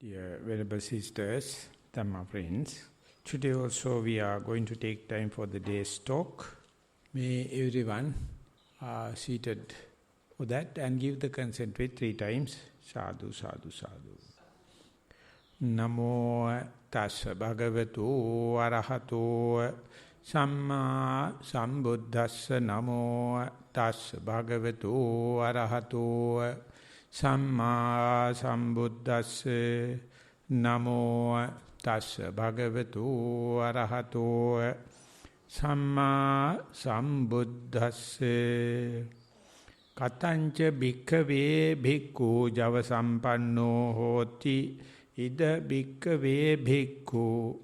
Dear Venerable Sisters, Dhamma friends, today also we are going to take time for the day's talk. May everyone seated for that and give the consent with 3 times. Sadhu, sadhu, sadhu. Namo tassa bhagavato arahato samma sambuddhassa. Namo tassa bhagavato arahato Samma sambuddhassa. Namo tassa bhagavato arahato samma sambuddhassa. Katanca bhikkhave bhikkhu java sampanno hoti ida bhikkhave bhikkhu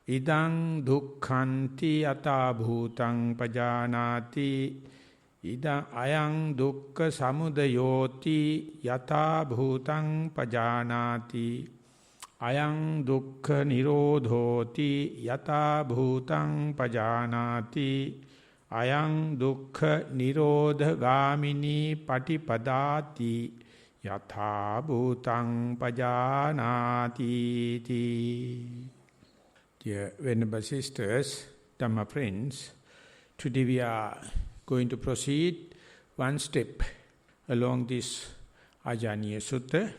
idang dukkhanti yata bhutang pajanati ida ayang dukkha samudayoti yata bhutang pajanati ayang dukkha nirodhoti yata bhutang pajanati ayang dukkha nirodhagamini patipadati yatha bhutang pajanati. Dear Venerable Sisters, Dhamma friends, today we are going to proceed one step along this Ajaniya Sutta,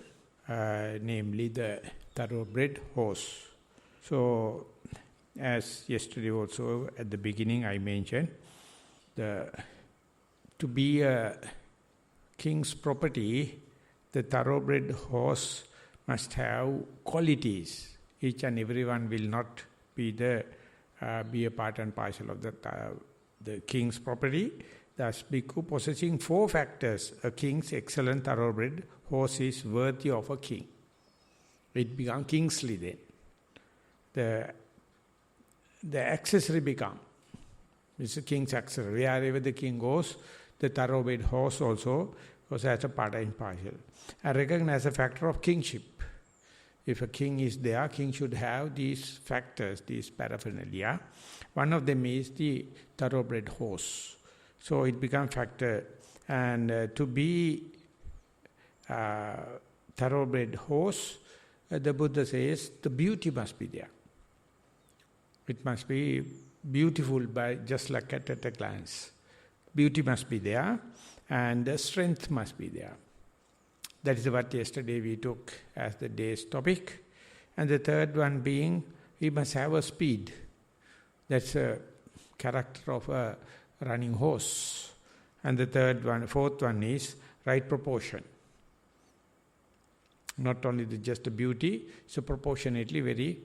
namely the thoroughbred horse. So, as yesterday also at the beginning I mentioned, to be a king's property, the thoroughbred horse must have qualities. Each and everyone will not be a part and parcel of the king's property. Thus, bhikkhu possessing 4 factors, a king's excellent thoroughbred horse is worthy of a king. It becomes kingly then. The accessory become. It's a king's accessory. Wherever the king goes, the thoroughbred horse also goes as a part and parcel. And recognized as a factor of kingship. If a king is there, king should have these factors, these paraphernalia. One of them is the thoroughbred horse. So it becomes factor. And to be thoroughbred horse, the Buddha says the beauty must be there. It must be beautiful by just like at a glance. Beauty must be there and the strength must be there. That is what yesterday we took as the day's topic. And the third one being, he must have a speed. That's a character of a running horse. And the fourth one is right proportion. Not only just the beauty, so proportionately very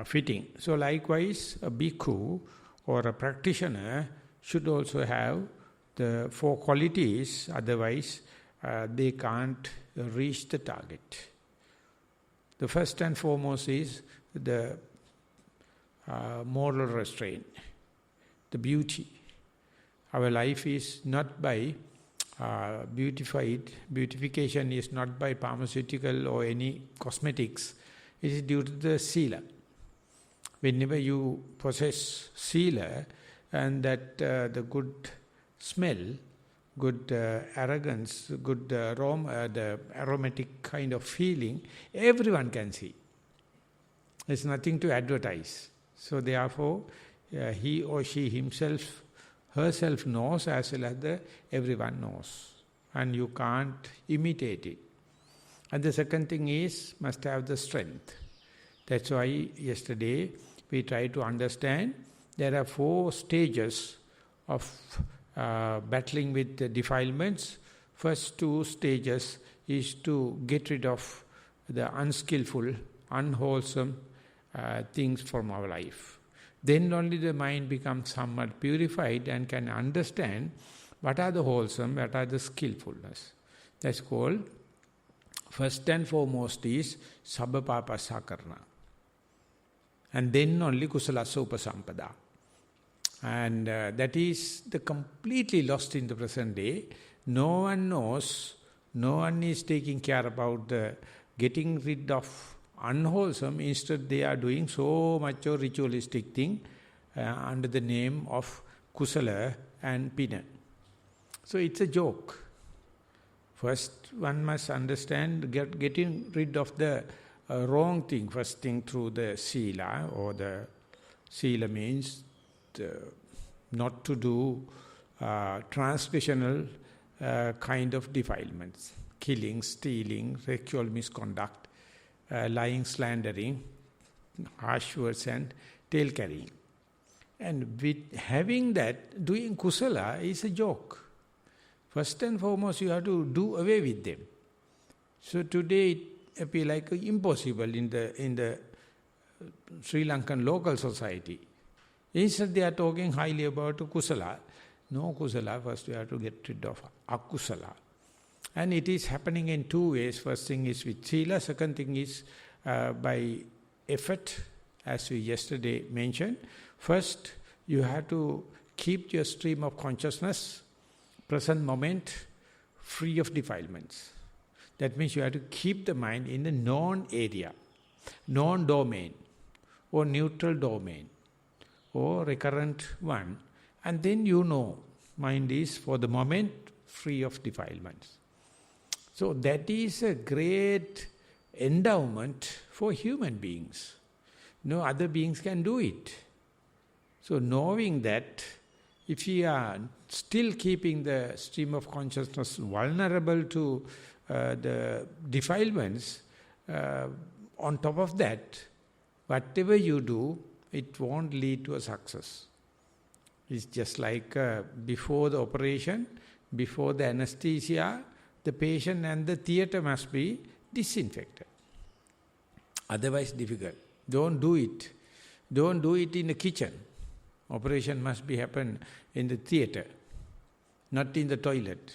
fitting. So likewise, a bhikkhu or a practitioner should also have the 4 qualities, otherwise they can't reach the target. The first and foremost is the moral restraint, the beauty. Our life is not by beautification is not by pharmaceutical or any cosmetics. It is due to the sila. Whenever you possess sila and that the good smell, good arrogance, good the aromatic kind of feeling, everyone can see. There's nothing to advertise. So therefore, he or she herself knows as well as everyone knows. And you can't imitate it. And the second thing is, must have the strength. That's why yesterday we tried to understand there are 4 stages of battling with the defilements. First 2 stages is to get rid of the unskillful, unwholesome things from our life. Then only the mind becomes somewhat purified and can understand what are the wholesome, what are the skillfulness. That's called, first and foremost is sabba papasa karna. And then only kusalasa upasampada. And that is the completely lost in the present day. No one knows, no one is taking care about the getting rid of unwholesome. Instead they are doing so much of ritualistic thing under the name of kusala and pina. So it's a joke. First one must understand getting rid of the a wrong thing, first thing through the sila, or the sila means not to do transgressional kind of defilements, killing, stealing, sexual misconduct, lying, slandering, harsh words and tail carrying. And with having that, doing kusala is a joke. First and foremost, you have to do away with them. So today it appears like impossible in the Sri Lankan local society. Instead they are talking highly about kusala. No kusala, first we have to get rid of akusala. And it is happening in two ways. First thing is with sila, second thing is by effort, as we yesterday mentioned. First, you have to keep your stream of consciousness, present moment, free of defilements. That means you have to keep the mind in the non-area, non-domain, or neutral domain, or recurrent one. And then you know, mind is for the moment free of defilements. So that is a great endowment for human beings. No other beings can do it. So knowing that, if we are still keeping the stream of consciousness vulnerable to the defilements, on top of that, whatever you do, it won't lead to a success. It's just like before the operation, before the anesthesia, the patient and the theatre must be disinfected. Otherwise difficult. Don't do it. Don't do it in the kitchen. Operation must be happen in the theatre, not in the toilet.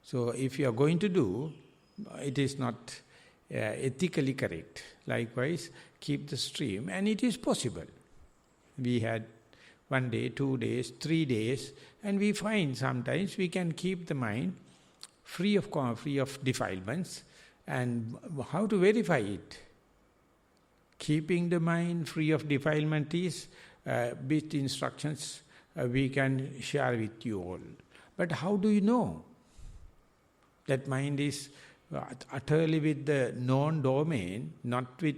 So if you are going to do, it is not ethically correct. Likewise, keep the stream, and it is possible. We had 1 day, 2 days, 3 days, and we find sometimes we can keep the mind free of defilements. And how to verify it? Keeping the mind free of defilement is bit instructions we can share with you all. But how do you know that mind is utterly with the non-domain, not with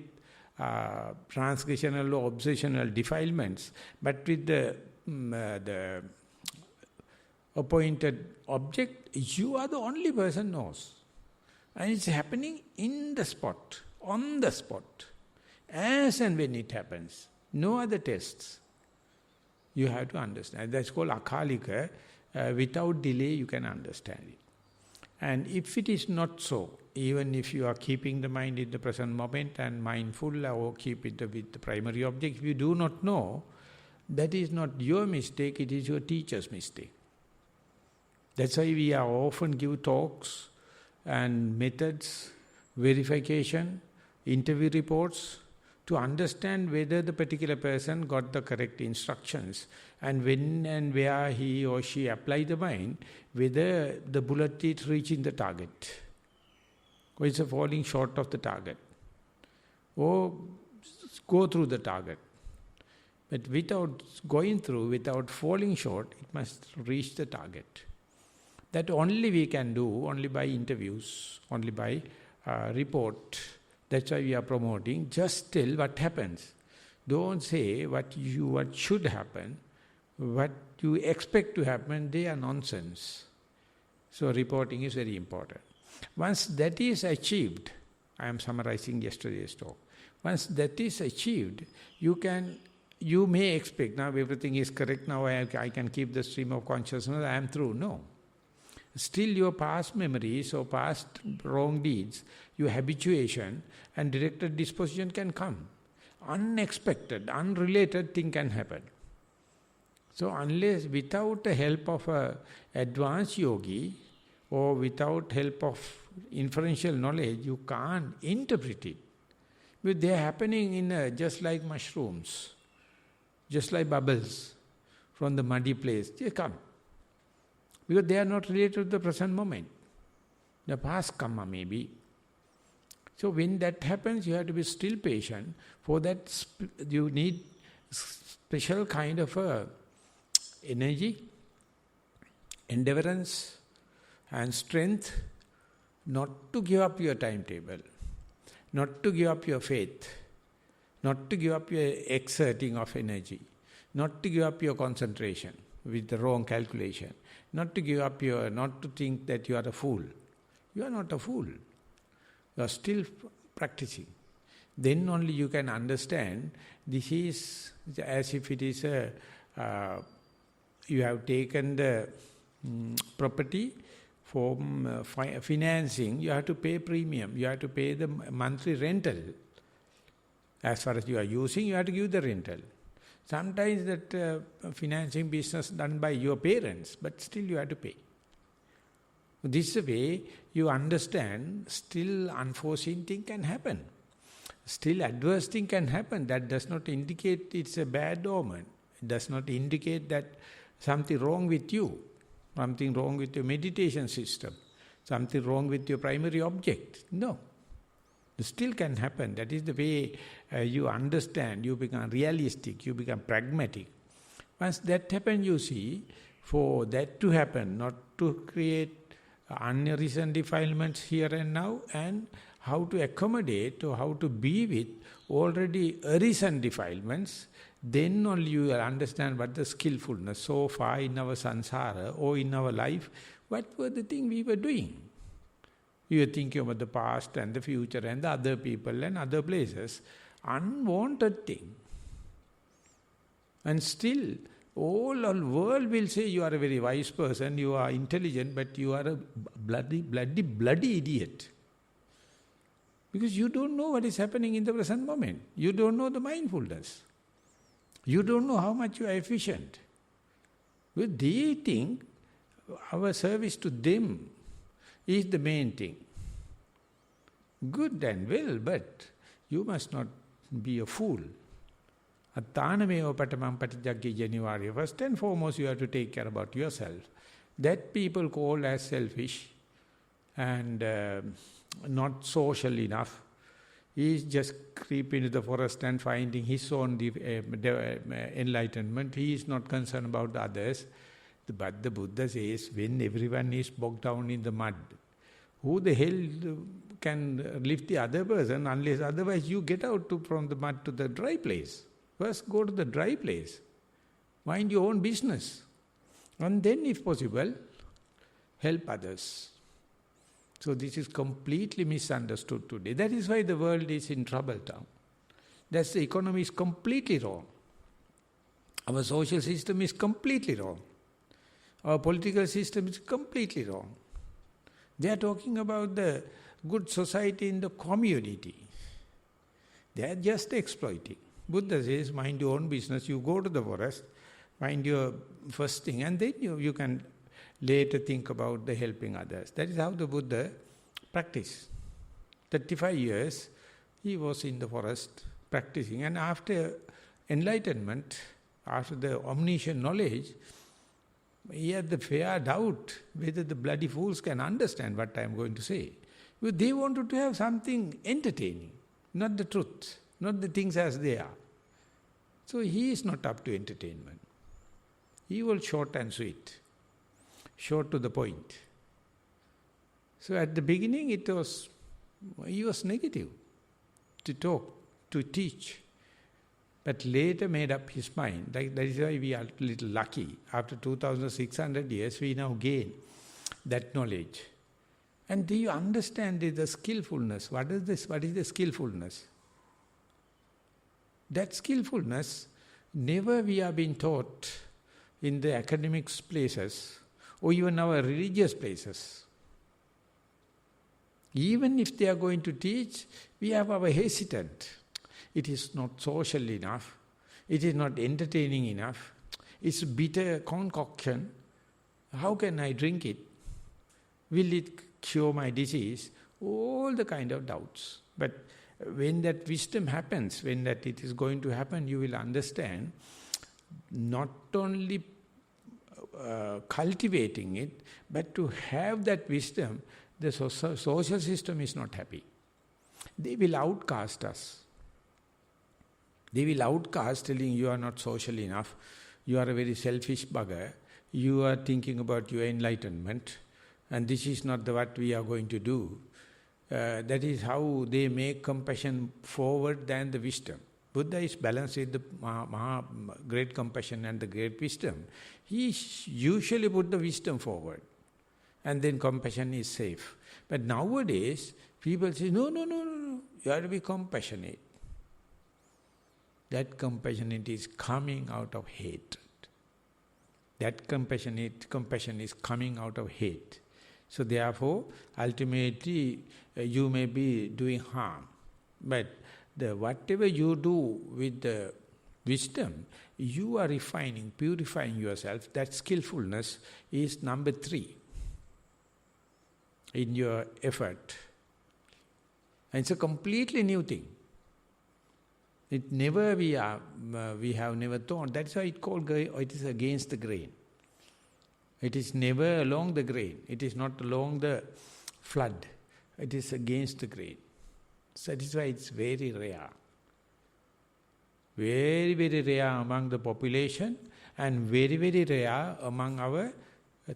transgressional or obsessional defilements, but with the appointed object? You are the only person knows. And it's happening in the spot, on the spot, as and when it happens. No other tests. You have to understand. That's called akalika. Without delay you can understand it. And if it is not so, even if you are keeping the mind in the present moment and mindful, or keep it with the primary object, if you do not know, that is not your mistake, it is your teacher's mistake. That's why we are often give talks and methods, verification, interview reports, to understand whether the particular person got the correct instructions, and when and where he or she apply the mind, whether the bullet is reaching the target, or it's falling short of the target, or go through the target. But without going through, without falling short, it must reach the target. That only we can do, only by interviews, only by report. That's why we are promoting. Just tell what happens. Don't say what should happen, what you expect to happen. They are nonsense. So reporting is very important. Once that is achieved, I am summarizing yesterday's talk. Once that is achieved, you may expect, now everything is correct, now I can keep the stream of consciousness, I am through. No. Still your past memories or past wrong deeds, your habituation and directed disposition can come. Unexpected, unrelated thing can happen. So unless, without the help of a advanced yogi or without help of inferential knowledge, you can't interpret it. But they are happening in just like mushrooms, just like bubbles from the muddy place. They come. Because they are not related to the present moment. The past karma maybe. So when that happens, you have to be still patient. For that, you need special kind of energy, endeavorance and strength not to give up your timetable, not to give up your faith, not to give up your exerting of energy, not to give up your concentration with the wrong calculation, not to give up not to think that you are a fool. You are not a fool. You are still practicing. Then only you can understand this is as if it is you have taken the property for financing, you have to pay premium, you have to pay the monthly rental. As far as you are using, you have to give the rental. Sometimes that financing business done by your parents, but still you have to pay. This way you understand still unforeseen thing can happen. Still adverse thing can happen. That does not indicate it's a bad omen. It does not indicate that something wrong with you, something wrong with your meditation system, something wrong with your primary object. No. It still can happen. That is the way you understand, you become realistic, you become pragmatic. Once that happens, you see, for that to happen, not to create unarisen defilements here and now, and how to accommodate or how to be with already arisen defilements, then only you will understand what the skillfulness. So far in our samsara or in our life, what were the things we were doing? We were thinking about the past and the future and the other people and other places. Unwanted thing. And still, all world will say you are a very wise person, you are intelligent, but you are a bloody idiot. Because you don't know what is happening in the present moment. You don't know the mindfulness. You don't know how much you are efficient. But they think our service to them is the main thing. Good and well, but you must not be a fool. Attanameva patamam patijaggi janivarya. First and foremost, you have to take care about yourself. That people call as selfish and not social enough. He is just creeping into the forest and finding his own enlightenment. He is not concerned about the others. But the Buddha says, when everyone is bogged down in the mud, who the hell can lift the other person unless otherwise you get out from the mud to the dry place. First go to the dry place. Mind your own business. And then if possible, help others. So this is completely misunderstood today. That is why the world is in trouble now. That's the economy is completely wrong. Our social system is completely wrong. Our political system is completely wrong. They are talking about the good society in the community. They are just exploiting. Buddha says, mind your own business. You go to the forest, find your first thing, and then you can later think about the helping others. That is how the Buddha practiced. 35 years he was in the forest practicing, and after enlightenment, after the omniscient knowledge, he had the fair doubt whether the bloody fools can understand what I am going to say. Because they wanted to have something entertaining, not the truth, not the things as they are. So he is not up to entertainment. He was short and sweet, short to the point. So at the beginning he was negative to talk, to teach. But later made up his mind. That is why we are a little lucky. After 2,600 years, we now gain that knowledge. And do you understand the skillfulness? What is this? What is the skillfulness? That skillfulness, never we are being taught in the academics places or even our religious places. Even if they are going to teach, we have our hesitant. It is not social enough. It is not entertaining enough. It's bitter concoction. How can I drink it? Will it cure my disease? All the kind of doubts. But when that wisdom happens, when that it is going to happen, you will understand not only cultivating it, but to have that wisdom, the social system is not happy. They will outcast us. They will outcast, telling you are not social enough, you are a very selfish bugger, you are thinking about your enlightenment, and this is not what we are going to do. That is how they make compassion forward than the wisdom. Buddha is balanced with the Maha, great compassion and the great wisdom. He usually put the wisdom forward. And then compassion is safe. But nowadays, people say, no, you have to be compassionate. That compassionate is coming out of hatred. That compassion is coming out of hate. So therefore, ultimately, you may be doing harm. But whatever you do with the wisdom, you are refining, purifying yourself. That skillfulness is number 3 in your effort. And it's a completely new thing. It never we have never thought. That's why it is against the grain. It is never along the grain. It is not along the flood. It is against the grain. So that is why it's very rare. Very, very rare among the population and very, very rare among our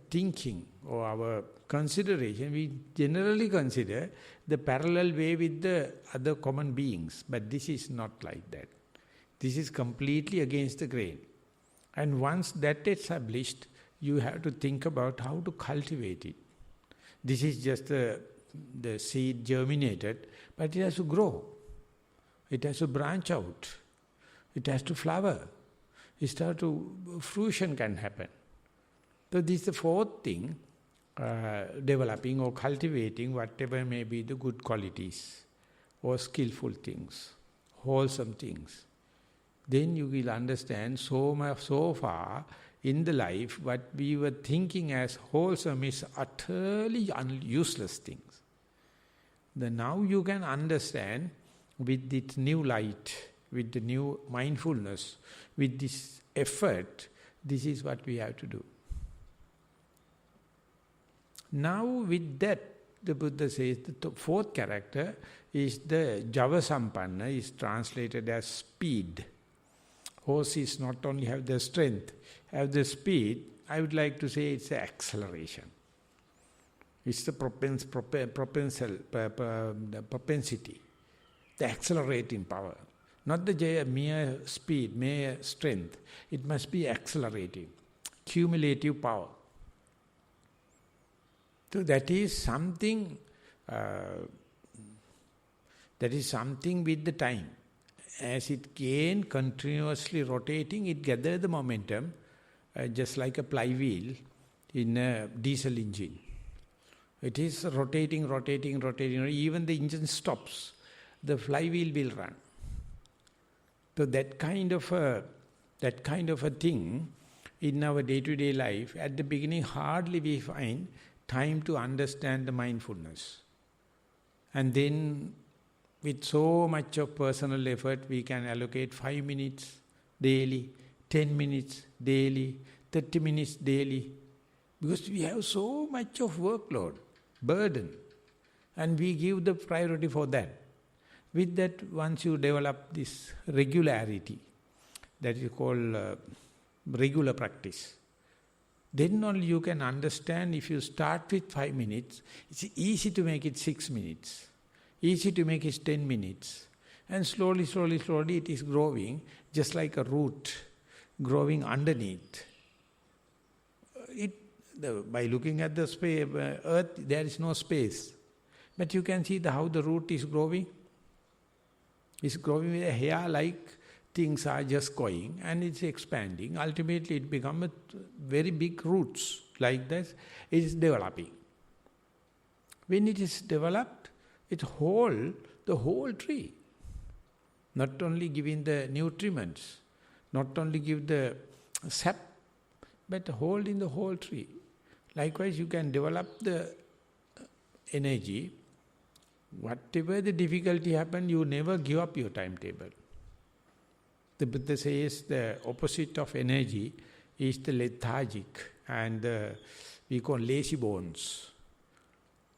thinking or our consideration. We generally consider the parallel way with the other common beings, but this is not like that. This is completely against the grain. And once that established, you have to think about how to cultivate it. This is just the seed germinated, but it has to grow. It has to branch out. It has to flower. Fruition can happen. So this is the 4th thing, developing or cultivating whatever may be the good qualities or skillful things, wholesome things. Then you will understand so far in the life what we were thinking as wholesome is utterly useless things. Now you can understand with this new light, with the new mindfulness, with this effort, this is what we have to do. Now with that, the Buddha says the 4th character is the Java Sampanna, is translated as speed. Horses not only have the strength, have the speed, I would like to say it's the acceleration. It's the propensity, the accelerating power. Not the mere speed, mere strength. It must be accelerating, cumulative power. So that is something with the time. As it gains continuously rotating, it gathers the momentum, just like a flywheel in a diesel engine. It is rotating. Even the engine stops, the flywheel will run. So that kind of a thing in our day-to-day life, at the beginning hardly we find time to understand the mindfulness. And then with so much of personal effort, we can allocate 5 minutes daily, 10 minutes daily, 30 minutes daily. Because we have so much of workload, burden. And we give the priority for that. With that, once you develop this regularity, that is called regular practice, then only you can understand. If you start with 5 minutes, it's easy to make it 6 minutes. Easy to make it 10 minutes. And slowly it is growing, just like a root growing underneath. By looking at the earth, there is no space. But you can see how the root is growing. It's growing with a hair-like things are just going and it's expanding. Ultimately it becomes very big roots. Like this, it is developing. When it is developed, it holds the whole tree. Not only giving the nutriments, not only give the sap, but holding the whole tree. Likewise, you can develop the energy. Whatever the difficulty happen, you never give up your timetable. The Buddha says the opposite of energy is the lethargic and we call lazy bones.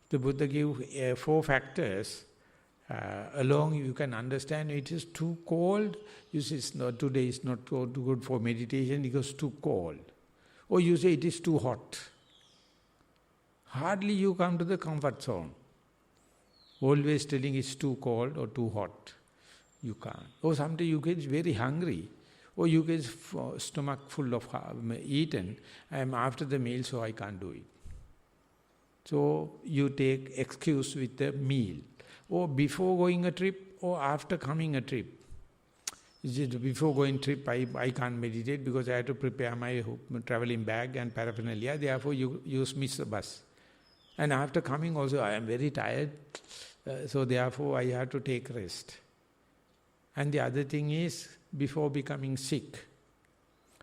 The Buddha gives 4 factors. Along you can understand it is too cold. You say today is not too good for meditation because too cold. Or you say it is too hot. Hardly you come to the comfort zone. Always telling it's too cold or too hot. You can't. Or sometimes you get very hungry. Or you get stomach full of eaten. I am after the meal, so I can't do it. So you take excuse with the meal. Or before going a trip, or after coming a trip. Before going trip, I can't meditate because I have to prepare my traveling bag and paraphernalia. Therefore, you miss the bus. And after coming also, I am very tired. So therefore, I have to take rest. And the other thing is, before becoming sick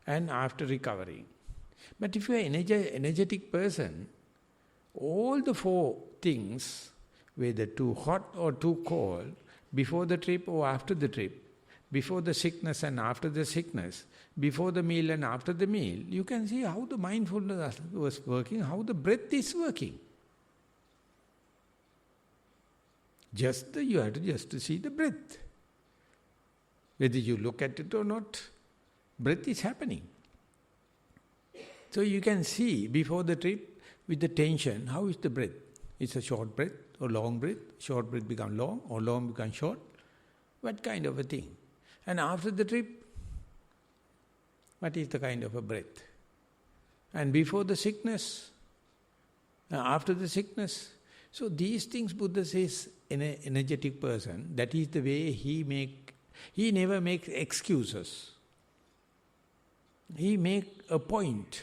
and after recovering. But if you are an energetic person, all the four things, whether too hot or too cold, before the trip or after the trip, before the sickness and after the sickness, before the meal and after the meal, you can see how the mindfulness was working, how the breath is working. You have to just see the breath. Whether you look at it or not, breath is happening. So you can see before the trip, with the tension, how is the breath? It's a short breath or long breath. Short breath becomes long or long becomes short. What kind of a thing? And after the trip, what is the kind of a breath? And before the sickness, after the sickness. So these things Buddha says in an energetic person, that is the way he never makes excuses. He make a point.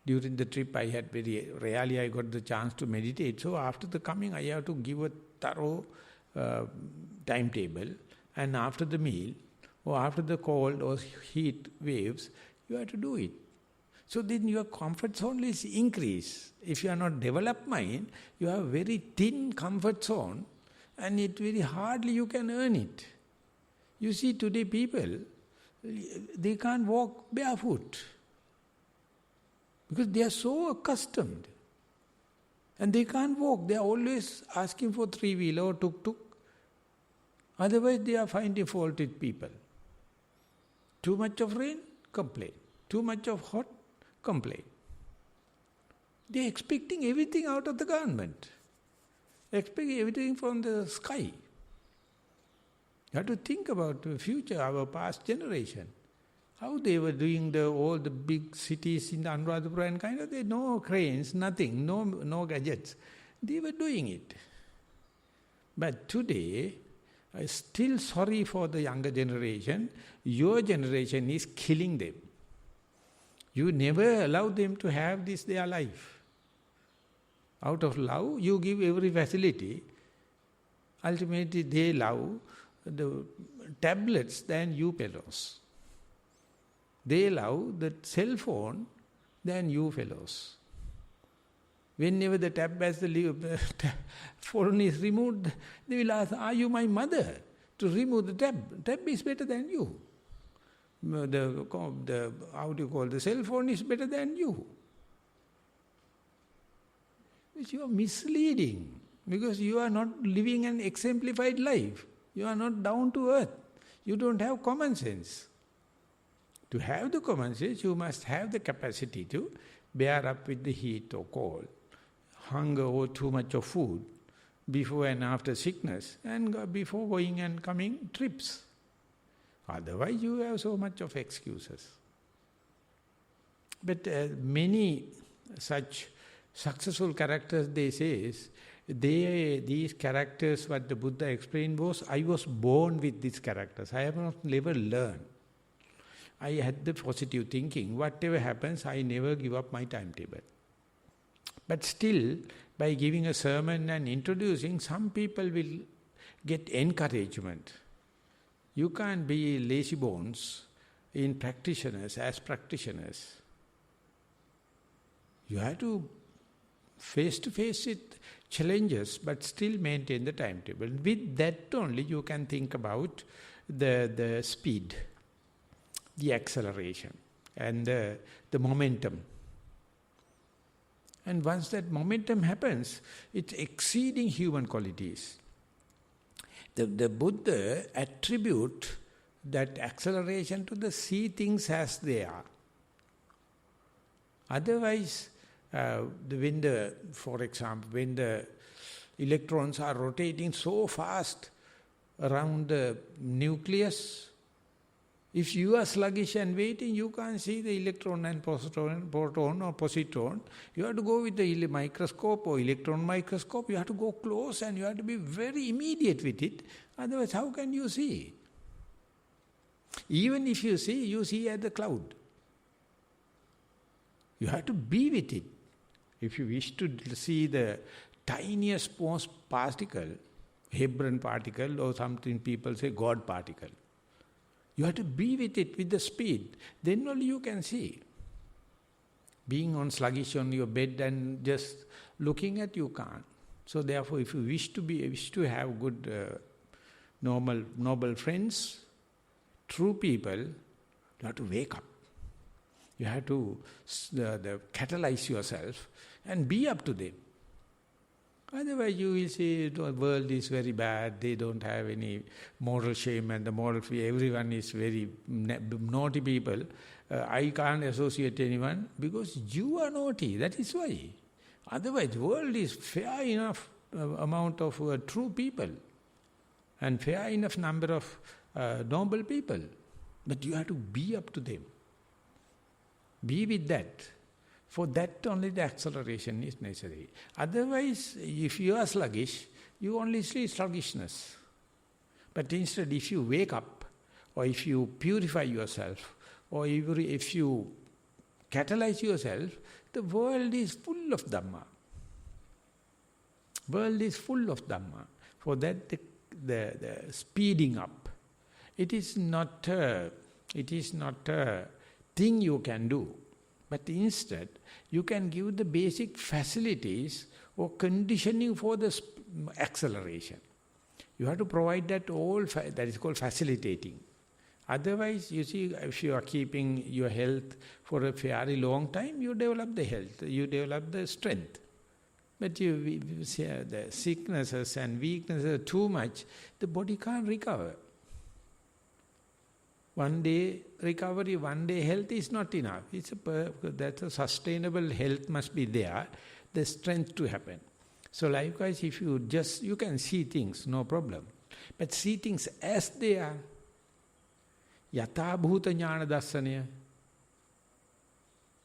During the trip I had very rarely I got the chance to meditate. So after the coming I have to give a thorough timetable. And after the meal or after the cold or heat waves, you have to do it. So then your comfort zone is increase. If you are not developed mind, you have very thin comfort zone and it very hardly you can earn it. You see today people, they can't walk barefoot because they are so accustomed and they can't walk. They are always asking for three-wheeler or tuk-tuk. Otherwise they are finding fault with people. Too much of rain, complain. Too much of hot, complain. They are expecting everything out of the government. Expecting everything from the sky. You have to think about the future, our past generation. How they were doing all the big cities in the Anuradhapura and kind of, no cranes, nothing, no gadgets. They were doing it. But today, I'm still sorry for the younger generation. Your generation is killing them. You never allow them to have this their life. Out of love, you give every facility. Ultimately, they love the tablets than you fellows. They love the cell phone than you fellows. Whenever the phone is removed, they will ask, are you my mother? To remove the tab. Tab is better than you. The cell phone is better than you. Which you are misleading, because you are not living an exemplified life. You are not down to earth. You don't have common sense. To have the common sense, you must have the capacity to bear up with the heat or cold, hunger or too much of food, before and after sickness, and before going and coming trips. Otherwise, you have so much of excuses. But many such successful characters, they say, these characters, what the Buddha explained was, I was born with these characters. I have not never learned. I had the positive thinking. Whatever happens, I never give up my timetable. But still, by giving a sermon and introducing, some people will get encouragement. You can't be lazy bones in practitioners, as practitioners. You have to face-to-face with challenges, but still maintain the timetable. With that only you can think about the speed, the acceleration, and the momentum. And once that momentum happens, it's exceeding human qualities. The Buddha attribute that acceleration to the see things as they are. Otherwise, for example, when the electrons are rotating so fast around the nucleus. If you are sluggish and waiting, you can't see the electron and proton or positron. You have to go with the microscope or electron microscope. You have to go close and you have to be very immediate with it. Otherwise, how can you see? Even if you see at the cloud. You have to be with it. If you wish to see the tiniest most particle, Hebron particle, or something people say God particle, you have to be with it with the speed. Then only you can see. Being on sluggish on your bed and just looking at, you can't. So therefore, if you wish to have good, noble friends, true people, you have to wake up. You have to catalyze yourself and be up to them. Otherwise you will see the world is very bad, they don't have any moral shame and the moral fear, everyone is very naughty people. I can't associate anyone because you are naughty, that is why. Otherwise the world is fair enough amount of true people and fair enough number of noble people. But you have to be up to them. Be with that. For that only the acceleration is necessary. Otherwise, if you are sluggish, you only see sluggishness. But instead, if you wake up, or if you purify yourself, or if you catalyze yourself, the world is full of Dhamma. World is full of Dhamma. For that, the speeding up, it is not a thing you can do. But instead, you can give the basic facilities or conditioning for the acceleration. You have to provide that all, that is called facilitating. Otherwise, you see, if you are keeping your health for a fairly long time, you develop the health, you develop the strength. But you see the sicknesses and weaknesses too much, the body can't recover. One day recovery, one day health is not enough. That's a sustainable health must be there, the strength to happen. So likewise, if you can see things, no problem. But see things as they are. Yatha bhuta jnana darsanya.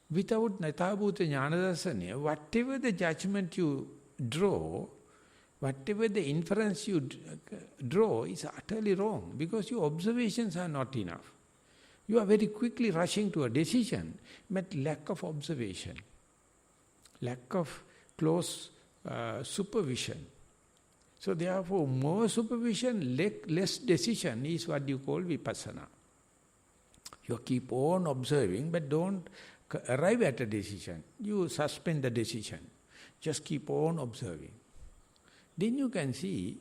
Without yatha bhuta jnana darsanya, whatever the judgment you draw, whatever the inference you draw is utterly wrong because your observations are not enough. You are very quickly rushing to a decision, but lack of observation, lack of close supervision. So therefore, more supervision, less decision is what you call vipassana. You keep on observing, but don't arrive at a decision. You suspend the decision. Just keep on observing. Then you can see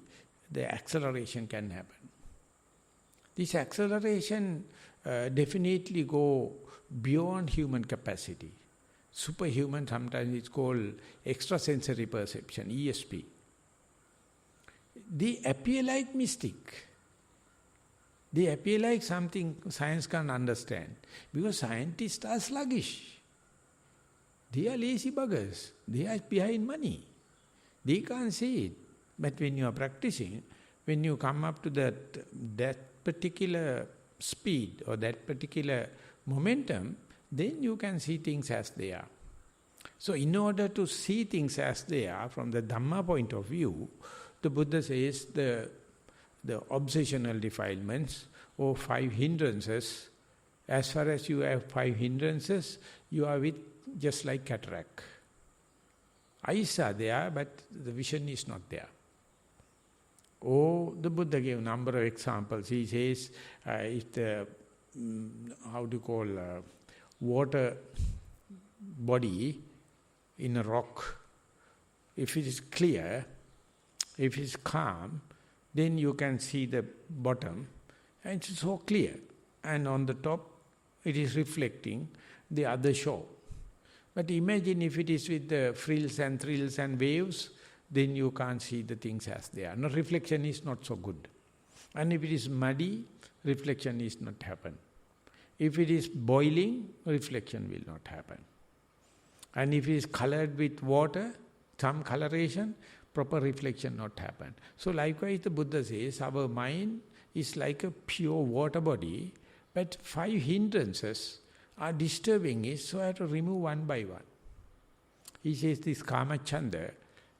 the acceleration can happen. This acceleration definitely go beyond human capacity. Superhuman, sometimes it's called extrasensory perception, ESP. They appear like mystic. They appear like something science can't understand. Because scientists are sluggish. They are lazy buggers. They are behind money. They can't see it. But when you are practicing, when you come up to that particular speed or that particular momentum, then you can see things as they are. So in order to see things as they are, from the Dhamma point of view, the Buddha says the obsessional defilements or 5 hindrances, as far as you have 5 hindrances, you are with just like cataract. Eyes are there, but the vision is not there. Oh, the Buddha gave a number of examples. He says, if the, water body in a rock, if it is clear, if it is calm, then you can see the bottom, and it's so clear. And on the top, it is reflecting the other shore. But imagine if it is with the frills and thrills and waves, then you can't see the things as they are. No, reflection is not so good. And if it is muddy, reflection is not happen. If it is boiling, reflection will not happen. And if it is colored with water, some coloration, proper reflection not happen. So likewise the Buddha says, our mind is like a pure water body, but 5 hindrances are disturbing it, so I have to remove one by one. He says this kama chanda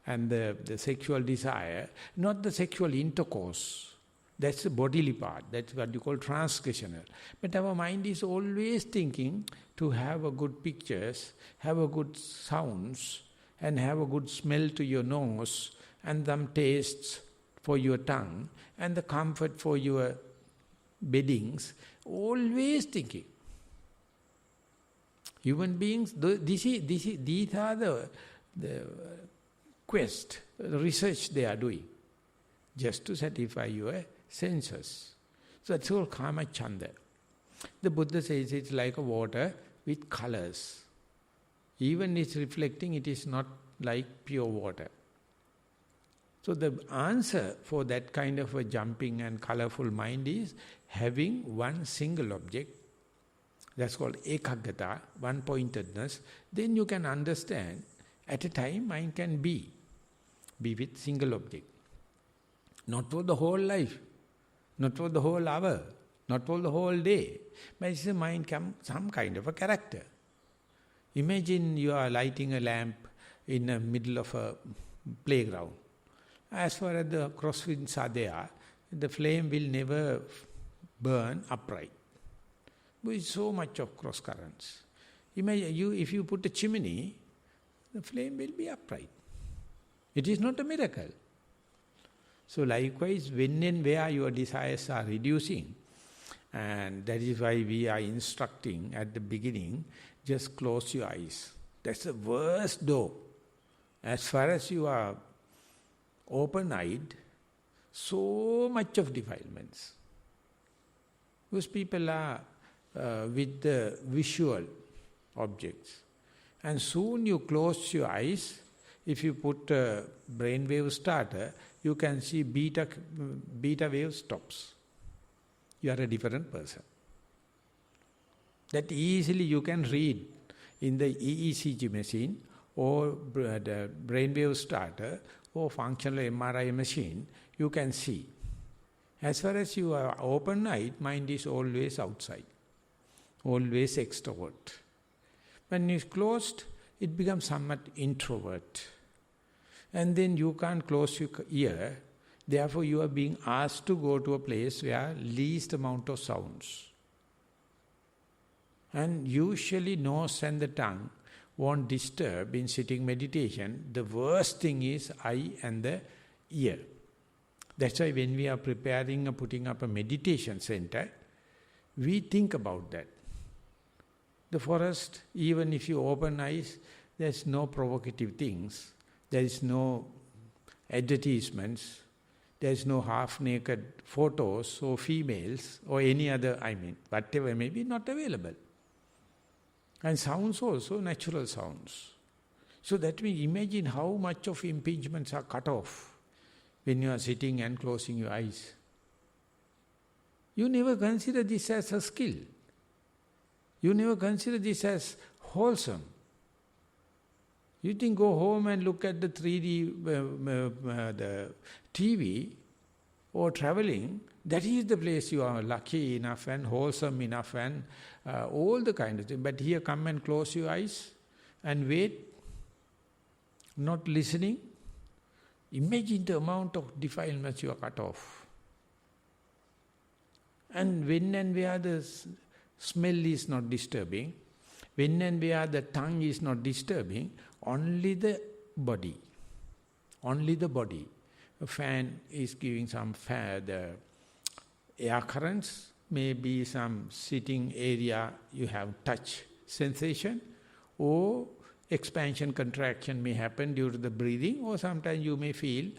and the sexual desire, not the sexual intercourse. That's the bodily part. That's what you call transgressional. But our mind is always thinking to have a good pictures, have a good sounds, and have a good smell to your nose, and some tastes for your tongue, and the comfort for your beddings. Always thinking. Human beings, these are the quest, the research they are doing, just to satisfy your senses. So that's all kama chanda. The Buddha says it's like a water with colors. Even it's reflecting, it is not like pure water. So the answer for that kind of a jumping and colorful mind is having one single object. That's called ekaggata, one-pointedness. Then you can understand, at a time mind can be with single object. Not for the whole life, not for the whole hour, not for the whole day. But it's a mind some kind of a character. Imagine you are lighting a lamp in the middle of a playground. As far as the crosswinds are there, the flame will never burn upright. With so much of cross currents. Imagine if you put a chimney, the flame will be upright. It is not a miracle. So likewise, when and where your desires are reducing, and that is why we are instructing at the beginning, just close your eyes. That's the worst door. As far as you are open-eyed, so much of defilements. Those people are with the visual objects. And soon you close your eyes, if you put a brainwave starter, you can see beta wave stops. You are a different person. That easily you can read in the EECG machine or the brainwave starter or functional MRI machine, you can see. As far as you are open-eyed, mind is always outside, always extrovert. When it's closed, it becomes somewhat introvert. And then you can't close your ear, therefore you are being asked to go to a place where least amount of sounds. And usually nose and the tongue won't disturb in sitting meditation. The worst thing is eye and the ear. That's why when we are preparing or putting up a meditation center, we think about that. The forest, even if you open eyes, there's no provocative things. There is no advertisements. There is no half-naked photos or females or any other, whatever may be, not available. And sounds also, natural sounds. So that we imagine how much of impingements are cut off when you are sitting and closing your eyes. You never consider this as a skill. You never consider this as wholesome. You think go home and look at the 3D, the TV or traveling, that is the place you are lucky enough and wholesome enough and all the kind of thing. But here come and close your eyes and wait, not listening. Imagine the amount of defilements you are cut off. And when and where the smell is not disturbing, when and where the tongue is not disturbing, only the body. Only the body. A fan is giving some the air currents, maybe some sitting area you have touch sensation, or expansion, contraction may happen due to the breathing, or sometimes you may feel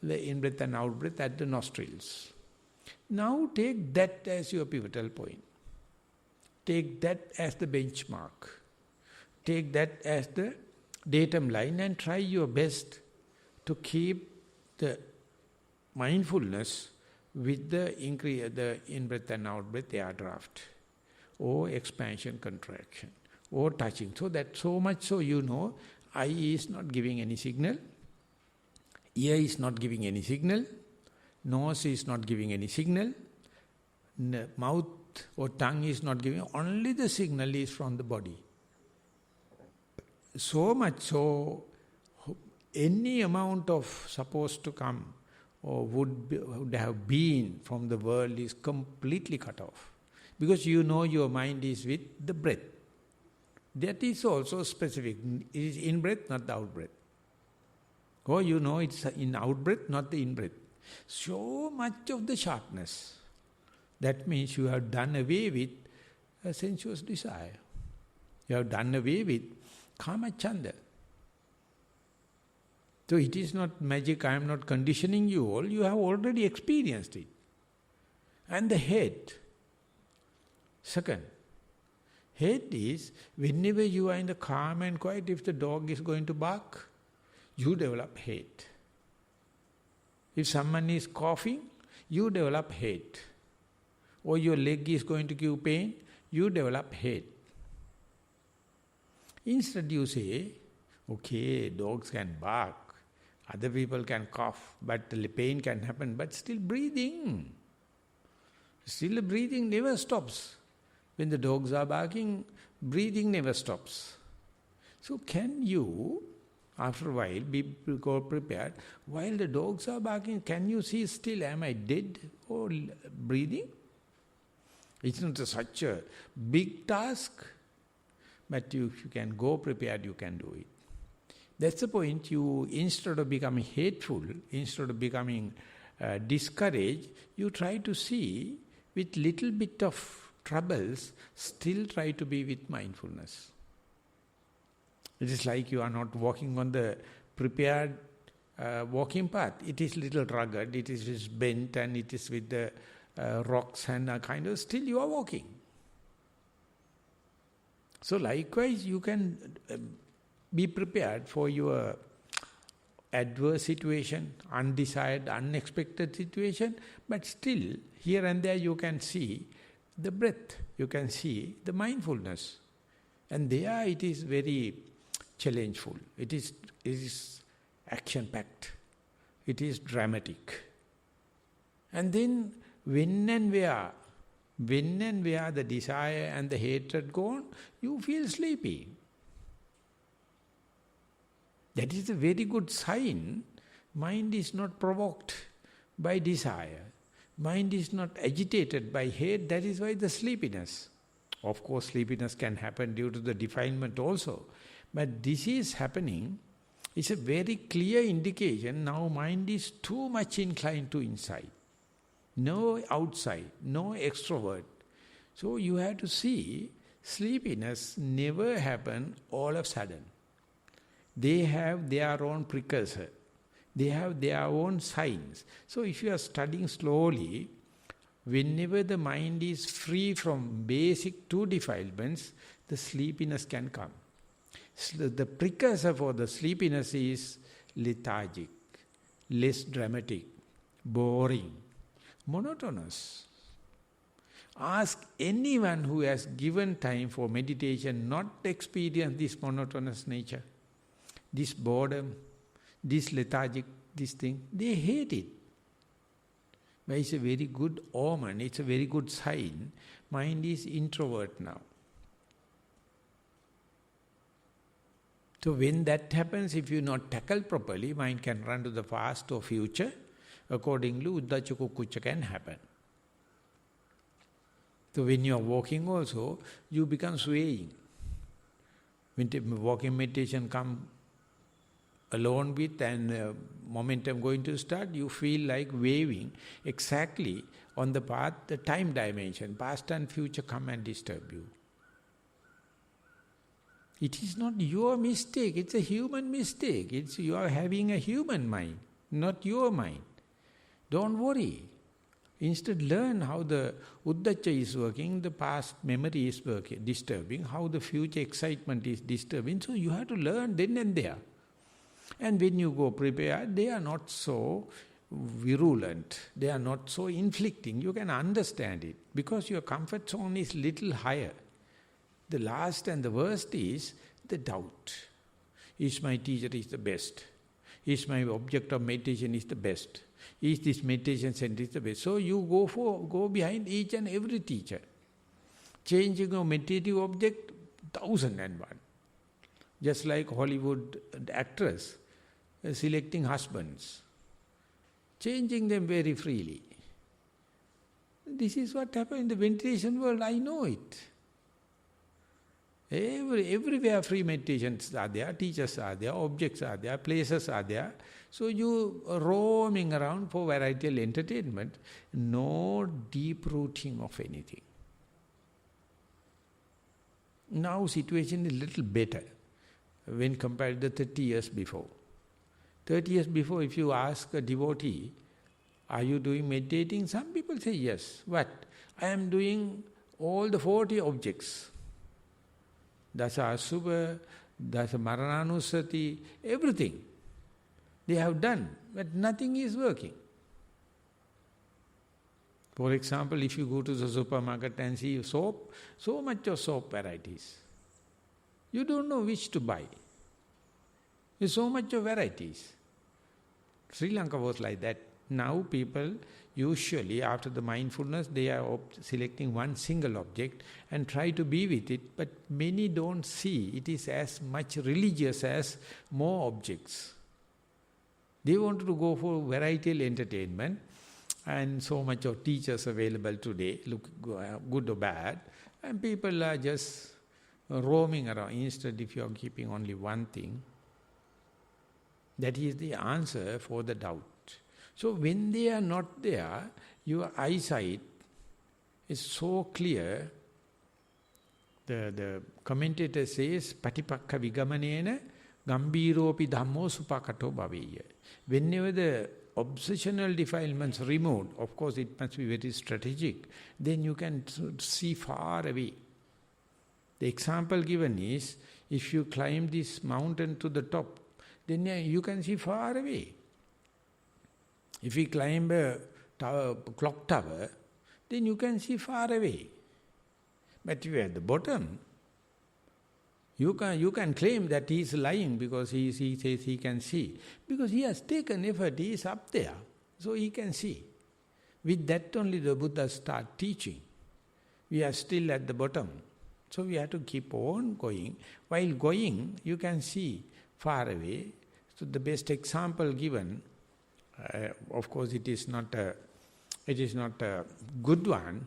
the in-breath and out-breath at the nostrils. Now take that as your pivotal point. Take that as the benchmark. Take that as the datum line and try your best to keep the mindfulness with the in-breath and out-breath air draft, or expansion, contraction, or touching. So that so much so you know, eye is not giving any signal, Ear is not giving any signal, nose is not giving any signal, mouth or tongue is not giving, only the signal is from the body. So much so, any amount of supposed to come or would have been from the world is completely cut off. Because you know your mind is with the breath. That is also specific. It is in-breath, not the out-breath. Or you know it's in out-breath, not the in-breath. So much of the sharpness. That means you have done away with a sensuous desire. You have done away with kama chanda. So it is not magic, I am not conditioning you all, you have already experienced it. And the head. Second, head is, whenever you are in the calm and quiet, if the dog is going to bark, you develop hate. If someone is coughing, you develop hate. Or your leg is going to give pain, you develop hate. Instead you say, okay, dogs can bark, other people can cough, but the pain can happen, but still breathing. Still the breathing never stops. When the dogs are barking, breathing never stops. So can you, after a while, be prepared, while the dogs are barking, can you see still, am I dead or breathing? It's not such a big task, but if you can go prepared, you can do it. That's the point. You, instead of becoming hateful, instead of becoming discouraged, you try to see with little bit of troubles, still try to be with mindfulness. It is like you are not walking on the prepared walking path. It is little rugged, it is bent and it is with the rocks and kind of, still you are walking. So likewise you can be prepared for your adverse situation, undesired, unexpected situation, but still here and there you can see the breath, you can see the mindfulness. And there it is very challengeful, it is action-packed, it is dramatic. And then when and where the desire and the hatred gone, you feel sleepy. That is a very good sign. Mind is not provoked by desire. Mind is not agitated by hate. That is why the sleepiness. Of course, sleepiness can happen due to the defilement also. But this is happening. It's a very clear indication. Now mind is too much inclined to inside. No outside, no extrovert. So you have to see, sleepiness never happen all of a sudden. They have their own precursor. They have their own signs. So if you are studying slowly, whenever the mind is free from basic two defilements, the sleepiness can come. So the precursor for the sleepiness is lethargic, less dramatic, boring, monotonous. Ask anyone who has given time for meditation not experience this monotonous nature, this boredom, this lethargic, this thing. They hate it. But it's a very good omen, it's a very good sign. Mind is introvert now. So when that happens, if you not tackle properly, mind can run to the past or future. Accordingly, Uddacha Kukkucha can happen. So when you are walking also, you become swaying. When walking meditation come alone with and momentum going to start, you feel like waving exactly on the path, the time dimension. Past and future come and disturb you. It is not your mistake, it's a human mistake. It's you are having a human mind, not your mind. Don't worry. Instead learn how the Uddacha is working, the past memory is working, disturbing, how the future excitement is disturbing. So you have to learn then and there. And when you go prepared, they are not so virulent, they are not so inflicting. You can understand it because your comfort zone is little higher. The last and the worst is the doubt. Is my teacher is the best? Is my object of meditation is the best? Is this meditation center is the best? So you go behind each and every teacher. Changing your meditative object, 1001. Just like Hollywood actress selecting husbands. Changing them very freely. This is what happened in the meditation world, I know it. Everywhere free meditations are there, teachers are there, objects are there, places are there. So you are roaming around for varietal entertainment, no deep rooting of anything. Now situation is little better when compared to 30 years before. 30 years before, if you ask a devotee, are you doing meditating? Some people say yes. What? I am doing all the 40 objects. Dasa Asubha, Dasa Marananusati, everything. They have done, but nothing is working. For example, if you go to the supermarket and see soap, so much of soap varieties. You don't know which to buy. There's so much of varieties. Sri Lanka was like that. Now people usually after the mindfulness they are selecting one single object and try to be with it, but many don't see it is as much religious as more objects. They want to go for varietal entertainment and so much of teachers available today, look good or bad, and people are just roaming around. Instead, if you are keeping only one thing, that is the answer for the doubt. So when they are not there, your eyesight is so clear. The commentator says, Patipakka vigamanena gambiropi dhammo supakato bhaveya. Whenever the obsessional defilements removed, of course it must be very strategic, then you can see far away. The example given is, if you climb this mountain to the top, then you can see far away. If you climb a clock tower, then you can see far away. But if you are at the bottom, you can claim that he is lying because he says he can see. Because he has taken effort, he is up there, so he can see. With that only the Buddha start teaching. We are still at the bottom. So we have to keep on going. While going, you can see far away. So the best example given, of course it is not a good one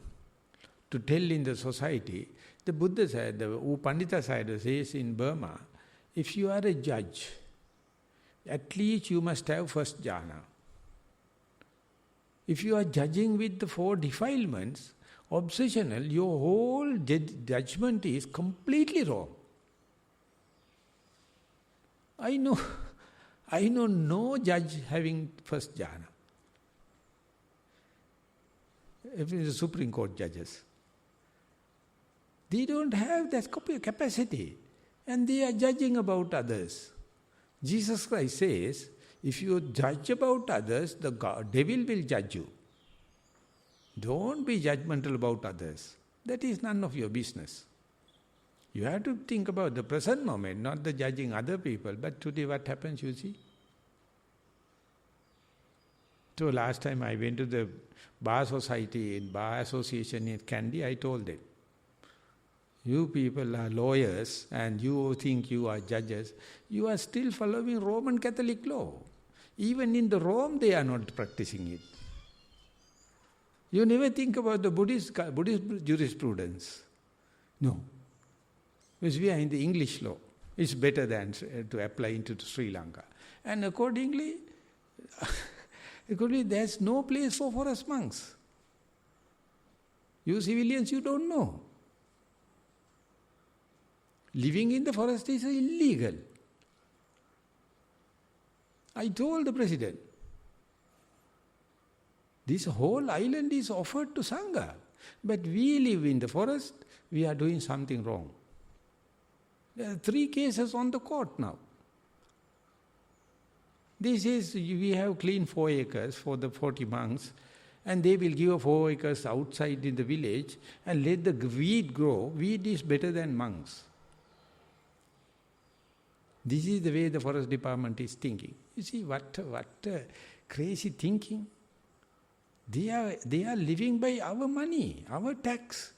to tell in the society. The Buddha said, the Pandita side says in Burma, if you are a judge, at least you must have first jhana. If you are judging with the 4 defilements, obsessional, your whole judgment is completely wrong. I know no judge having first jhana. Even the Supreme Court judges. They don't have that capacity. And they are judging about others. Jesus Christ says, if you judge about others, the devil will judge you. Don't be judgmental about others. That is none of your business. You have to think about the present moment, not the judging other people. But today what happens, you see? So last time I went to the bar society, in bar association in Kandy, I told them, you people are lawyers and you think you are judges. You are still following Roman Catholic law. Even in the Rome, they are not practicing it. You never think about the Buddhist jurisprudence. No. Because we are in the English law. It's better than to apply into Sri Lanka. And accordingly, there's no place for forest monks. You civilians, you don't know. Living in the forest is illegal. I told the president, this whole island is offered to Sangha, but we live in the forest, we are doing something wrong. There are 3 cases on the court now. This is, we have cleaned 4 acres for the 40 monks, and they will give 4 acres outside in the village and let the weed grow. Weed is better than monks. This is the way the forest department is thinking. You see what crazy thinking. They are living by our money, our tax.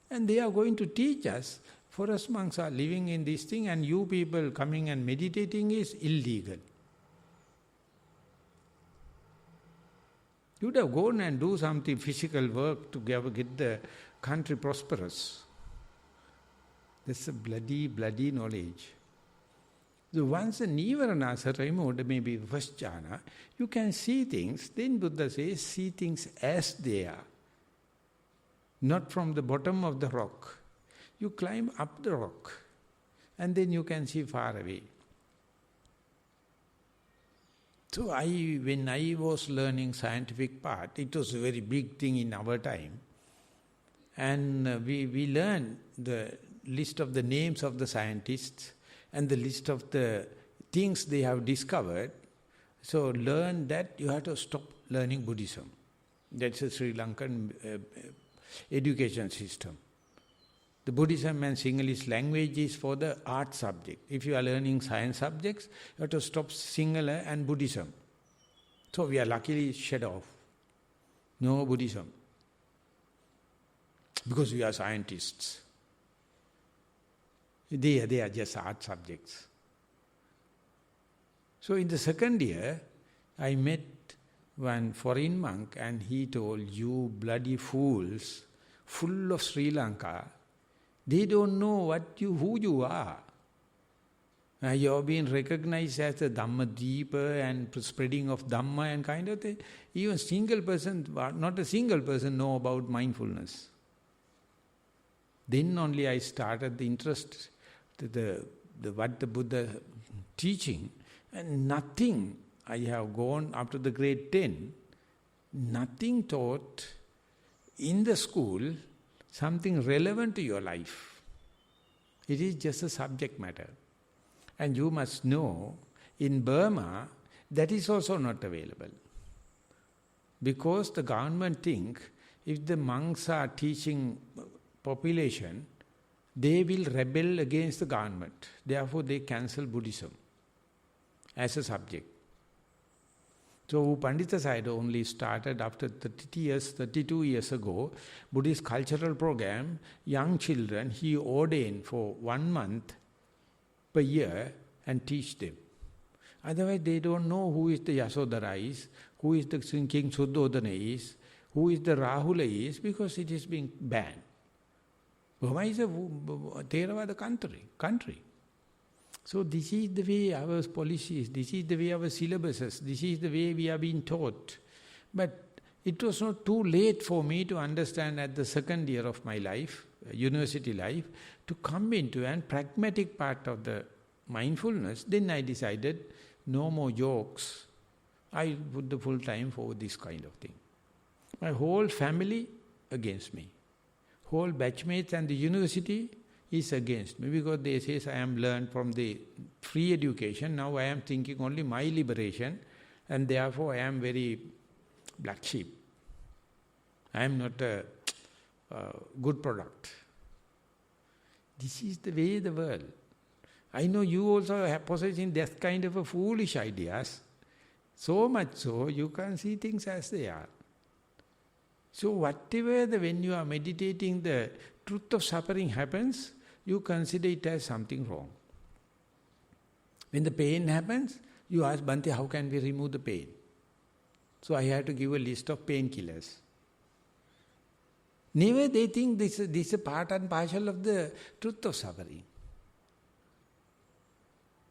And they are going to teach us, forest monks are living in this thing and you people coming and meditating is illegal. You would have gone and do something physical work to get the country prosperous. That's a bloody knowledge. So once the Nivaranas are removed, maybe first jhana, you can see things. Then Buddha says, see things as they are. Not from the bottom of the rock. You climb up the rock and then you can see far away. So when I was learning scientific part, it was a very big thing in our time. And we learned the list of the names of the scientists and the list of the things they have discovered. So learn that you have to stop learning Buddhism. That's a Sri Lankan education system. The Buddhism and Sinhalese language is for the art subject. If you are learning science subjects, you have to stop Sinhala and Buddhism. So we are luckily shed off. No Buddhism. Because we are scientists. They are just art subjects. So in the second year, I met one foreign monk and he told, you bloody fools, full of Sri Lanka, they don't know who you are. You have been recognized as the Dhammajiva and spreading of Dhamma and kind of thing. Even single person, not a single person know about mindfulness. Then only I started the interest what the Buddha teaching, and nothing, I have gone up to the grade 10, nothing taught in the school something relevant to your life. It is just a subject matter. And you must know, in Burma, that is also not available. Because the government think, if the monks are teaching population, they will rebel against the government. Therefore, they cancel Buddhism as a subject. So, Pandita side only started after 32 years ago, Buddhist cultural program, young children, he ordained for 1 month per year and teach them. Otherwise, they don't know who is the Yasodhara is, who is the King Suddhodana is, who is the Rahula is, because it is being banned. Burma is a Theravada country. So this is the way our policies, this is the way our syllabuses, this is the way we are being taught. But it was not too late for me to understand at the second year of my life, university life, to come into a pragmatic part of the mindfulness. Then I decided, no more jokes. I put the full time for this kind of thing. My whole family against me. Whole batchmates and the university is against me because they say I am learned from the free education. Now I am thinking only my liberation and therefore I am very black sheep. I am not a good product. This is the way the world. I know you also have possessing that kind of a foolish ideas. So much so, you can see things as they are. So whatever when you are meditating, the truth of suffering happens, you consider it as something wrong. When the pain happens, you ask, Bhante, how can we remove the pain? So I have to give a list of painkillers. Never they think this is a part and parcel of the truth of suffering.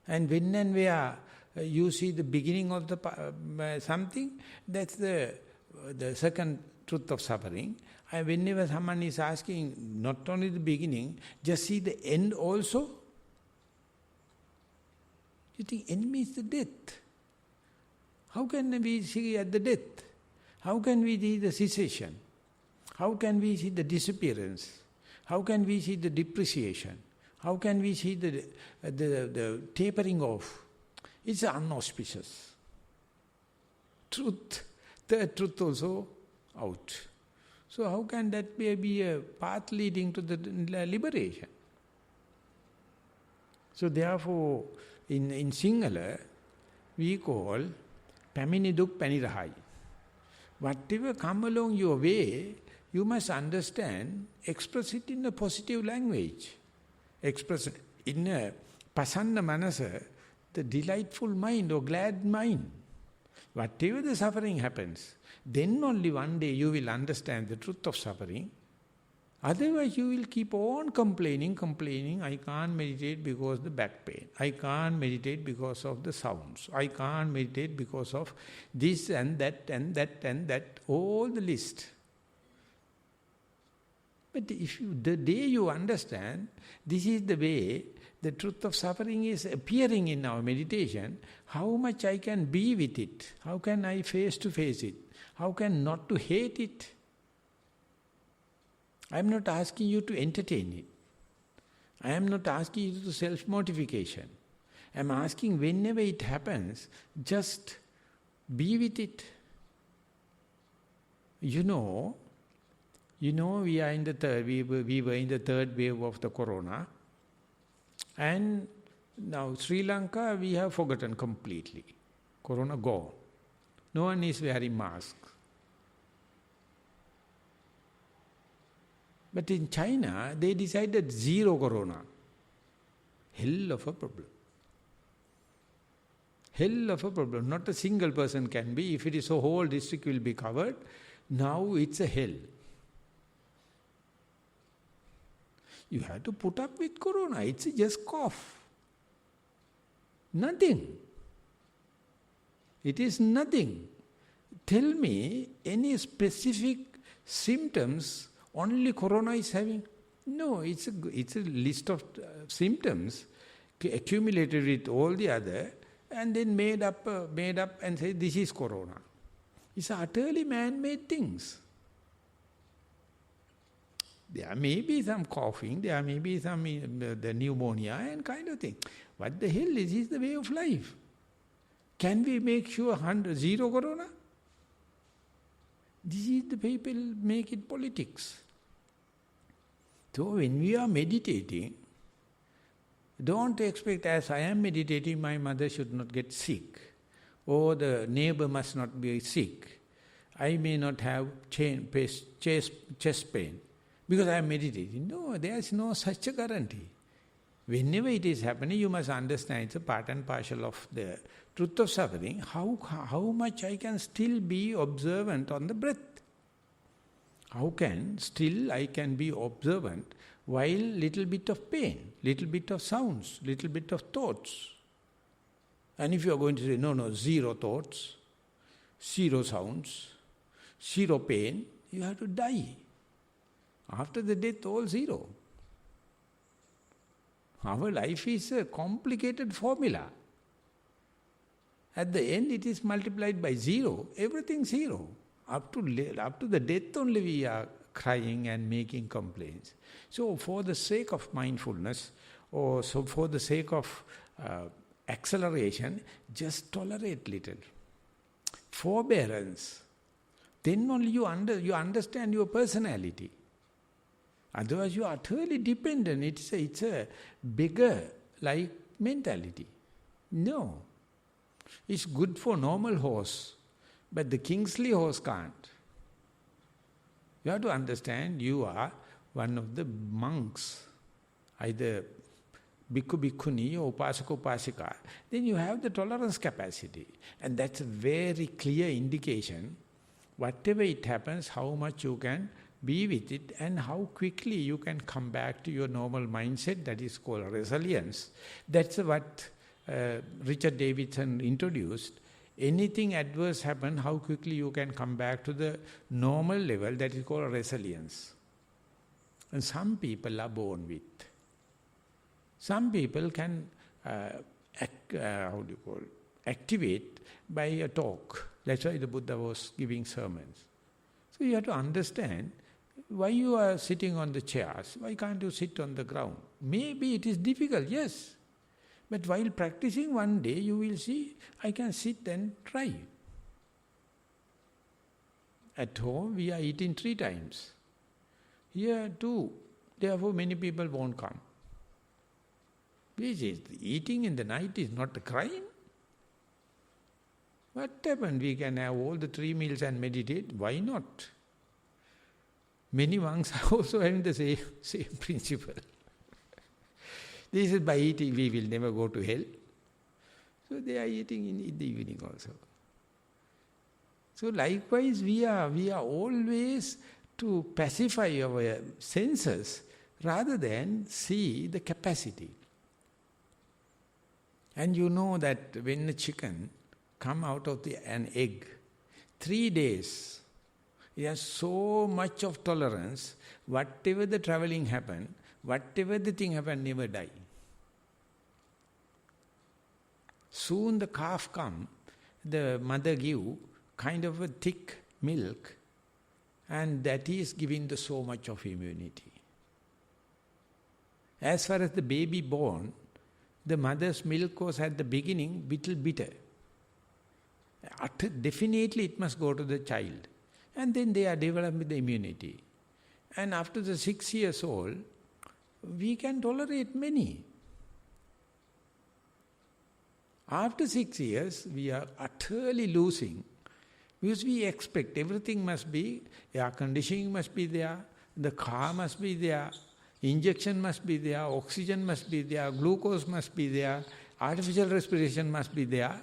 And when and where you see the beginning of the something, that's the second truth of suffering. And whenever someone is asking, not only the beginning, just see the end also. You think enemy is the death. How can we see at the death? How can we see the cessation? How can we see the disappearance? How can we see the depreciation? How can we see the tapering off? It's unauspicious. Truth, the truth also out. So how can that be a path leading to the liberation? So therefore, in Sinhala, we call Pamini Duk Panirahai. Whatever come along your way, you must understand, express it in a positive language. Express it in a pasanna manasa, the delightful mind or glad mind. Whatever the suffering happens, then only one day you will understand the truth of suffering. Otherwise you will keep on complaining, I can't meditate because of the back pain. I can't meditate because of the sounds. I can't meditate because of this and that and that and that, all the list. But the day you understand, this is the way the truth of suffering is appearing in our meditation, how much I can be with it? How can I face to face it? How can not to hate it? I am not asking you to entertain it. I am not asking you to self-mortification. I am asking whenever it happens, just be with it. You know, we are in the third, we were in the third wave of the corona. And now Sri Lanka, we have forgotten completely. Corona gone. No one is wearing masks. But in China, they decided zero corona. Hell of a problem. Hell of a problem. Not a single person can be. If it is a whole district will be covered, now it's a hell. You have to put up with corona. It's just cough. Nothing. It is nothing. Tell me any specific symptoms only corona is having. No, it's a list of symptoms accumulated with all the other and then made up and say this is corona. It's utterly man-made things. There may be some coughing, there may be some the pneumonia and kind of thing. What the hell is the way of life? Can we make sure zero corona? This is the people make it politics. So when we are meditating, don't expect as I am meditating, my mother should not get sick. Or the neighbor must not be sick. I may not have chest pain because I am meditating. No, there is no such a guarantee. Whenever it is happening, you must understand it's a part and parcel of the truth of suffering. How much I can still be observant on the breath? How can still I can be observant while little bit of pain, little bit of sounds, little bit of thoughts? And if you are going to say, no, zero thoughts, zero sounds, zero pain, you have to die. After the death, all zero. Our life is a complicated formula. At the end, it is multiplied by zero. Everything zero. Up to the death only we are crying and making complaints. So for the sake of mindfulness, or so for the sake of acceleration, just tolerate little. Forbearance. Then only you understand your personality. Otherwise you are utterly dependent. It's a beggar-like mentality. No. It's good for normal horse, but the Kingsley horse can't. You have to understand you are one of the monks, either bhikkhu, bhikkhuni or upasaka, upasika. Then you have the tolerance capacity. And that's a very clear indication, whatever it happens, how much you can be with it and how quickly you can come back to your normal mindset. That is called resilience. That's what Richard Davidson introduced. Anything adverse happen, how quickly you can come back to the normal level, that is called resilience. And some people are born with. Some people can activate by a talk. That's why the Buddha was giving sermons. So you have to understand why you are sitting on the chairs. Why can't you sit on the ground? Maybe it is difficult, yes. But while practicing one day, you will see, I can sit and try. At home, we are eating 3 times. Here, 2. Therefore, many people won't come. Eating in the night is not a crime. What happened? We can have all the 3 meals and meditate. Why not? Many monks are also having the same principle. This is by eating we will never go to hell. So they are eating in the evening also. So likewise we are always to pacify our senses rather than see the capacity. And you know that when a chicken come out of an egg, 3 days, it has so much of tolerance, whatever the travelling happen, whatever the thing happen, never die. Soon the calf come, the mother give kind of a thick milk, and that is giving the so much of immunity. As far as the baby born, the mother's milk was at the beginning little bitter. Definitely it must go to the child. And then they are developing the immunity. And after the 6 years old, we can tolerate many. After 6 years, we are utterly losing. Because we expect everything must be, air conditioning must be there, the car must be there, injection must be there, oxygen must be there, glucose must be there, artificial respiration must be there.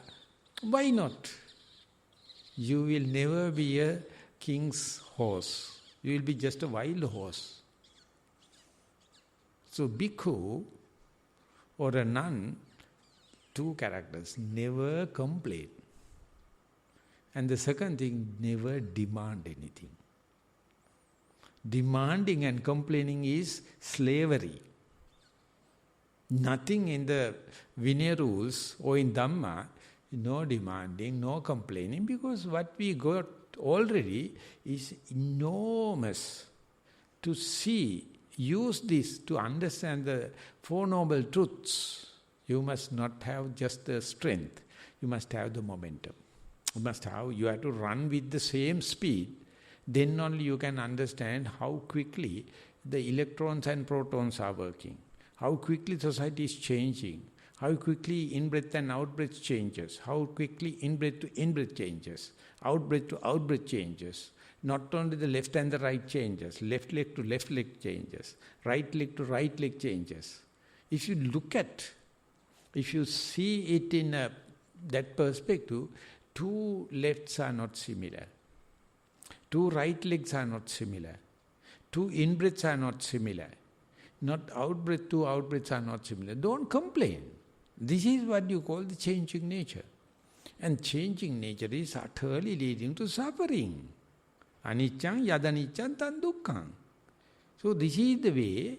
Why not? You will never be a king's horse. You will be just a wild horse. So bhikkhu or a nun, 2 characters, never complain. And the second thing, never demand anything. Demanding and complaining is slavery. Nothing in the Vinaya rules or in Dhamma, no demanding, no complaining, because what we got already is enormous. To see, use this to understand the Four Noble Truths, you must not have just the strength, you must have the momentum. You have to run with the same speed, then only you can understand how quickly the electrons and protons are working, how quickly society is changing, how quickly in-breath and out-breath changes, how quickly in-breath to in-breath changes, out-breath to out-breath changes. Not only the left and the right changes, left leg to left leg changes, right leg to right leg changes. If you look at, if you see it in that perspective, 2 lefts are not similar. 2 right legs are not similar. 2 in-breaths are not similar. Not out-breath, 2 out-breaths are not similar. Don't complain. This is what you call the changing nature. And changing nature is utterly leading to suffering. Aniccan yadaniccan tan dukkham. So this is the way,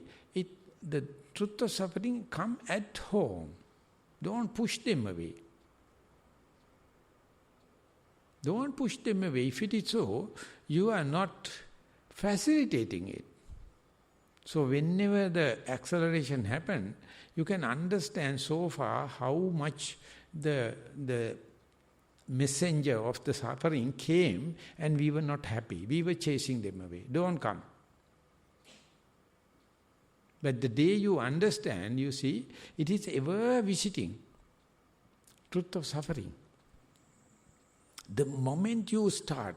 the truth of suffering come at home. Don't push them away. Don't push them away. If it is so, you are not facilitating it. So whenever the acceleration happens, you can understand so far how much the messenger of the suffering came and we were not happy. We were chasing them away. Don't come. But the day you understand, you see, it is ever visiting. Truth of suffering. The moment you start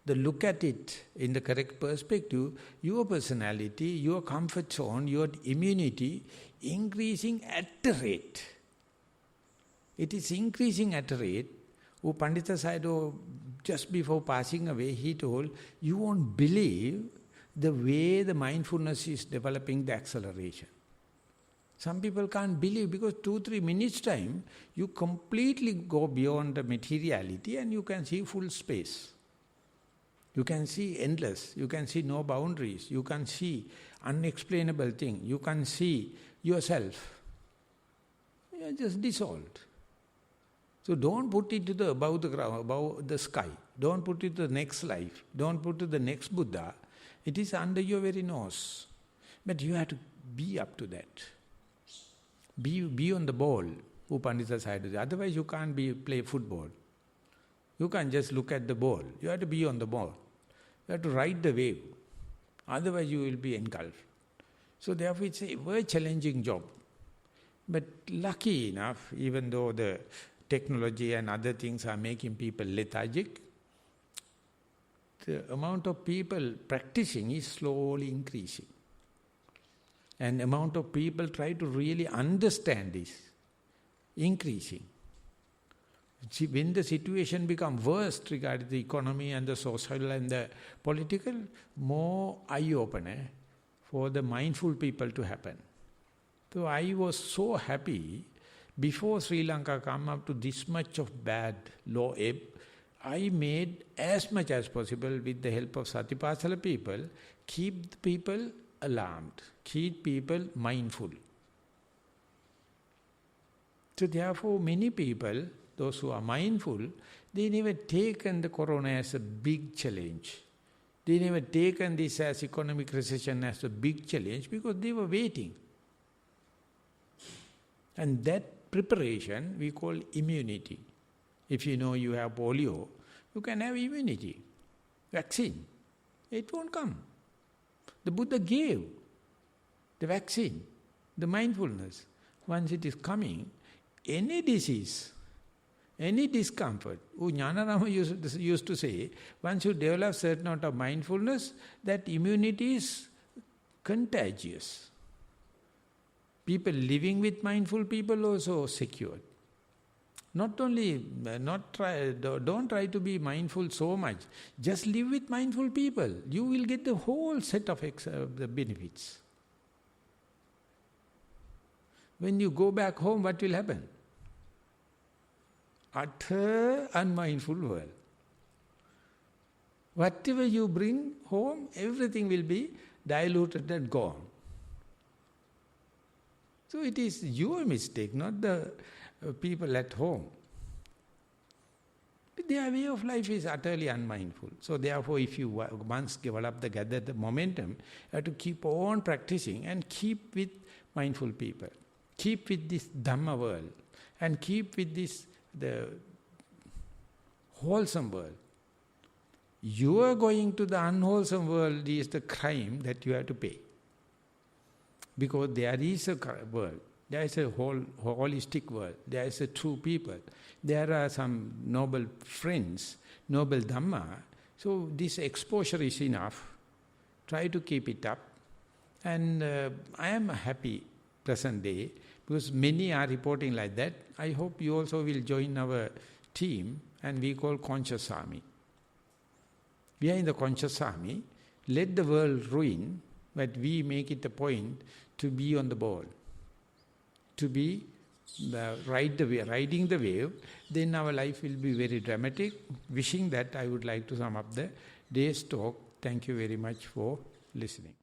the look at it in the correct perspective, your personality, your comfort zone, your immunity increasing at a rate. It is increasing at a rate. O Pandita Sayadaw, just before passing away, he told, you won't believe the way the mindfulness is developing the acceleration. Some people can't believe because 2-3 minutes time, you completely go beyond the materiality and you can see full space. You can see endless, you can see no boundaries, you can see unexplainable thing, you can see yourself. You are just dissolved. So don't put it to the above the ground, above the sky. Don't put it to the next life. Don't put it to the next Buddha. It is under your very nose. But you have to be up to that. Be on the ball, Upandita Sayadaw. Otherwise you can't play football. You can't just look at the ball. You have to be on the ball. You have to ride the wave. Otherwise you will be engulfed. So therefore it's a very challenging job. But lucky enough, even though the technology and other things are making people lethargic, the amount of people practicing is slowly increasing. And amount of people try to really understand this, increasing. See, when the situation becomes worse regarding the economy and the social and the political, more eye-opener for the mindful people to happen. So I was so happy, before Sri Lanka come up to this much of bad low ebb, I made as much as possible with the help of Satipasala people, keep the people alarmed, keep people mindful. So therefore many people, those who are mindful, they never taken the corona as a big challenge. They never taken this as economic recession as a big challenge because they were waiting. And that preparation we call immunity. If you know you have polio, you can have immunity. Vaccine. It won't come. The Buddha gave the vaccine, the mindfulness. Once it is coming, any disease, any discomfort, Jnanarama used to say, once you develop certain amount of mindfulness, that immunity is contagious. People living with mindful people also secured. Not only, don't try to be mindful so much. Just live with mindful people. You will get the whole set of the benefits. When you go back home, what will happen? Utter unmindful world. Whatever you bring home, everything will be diluted and gone. So it is your mistake, not the people at home. But their way of life is utterly unmindful. So therefore, if you once develop the momentum, you have to keep on practicing and keep with mindful people. Keep with this Dhamma world and keep with this the wholesome world. You are going to the unwholesome world is the crime that you have to pay. Because there is a world, there is a whole holistic world, there is a true people, there are some noble friends, noble Dhamma. So this exposure is enough. Try to keep it up. And I am happy present day because many are reporting like that. I hope you also will join our team and we call Conscious Army. We are in the Conscious Army. Let the world ruin, but we make it a point to be on the ball, to be riding the wave. Then our life will be very dramatic. Wishing that, I would like to sum up the day's talk. Thank you very much for listening.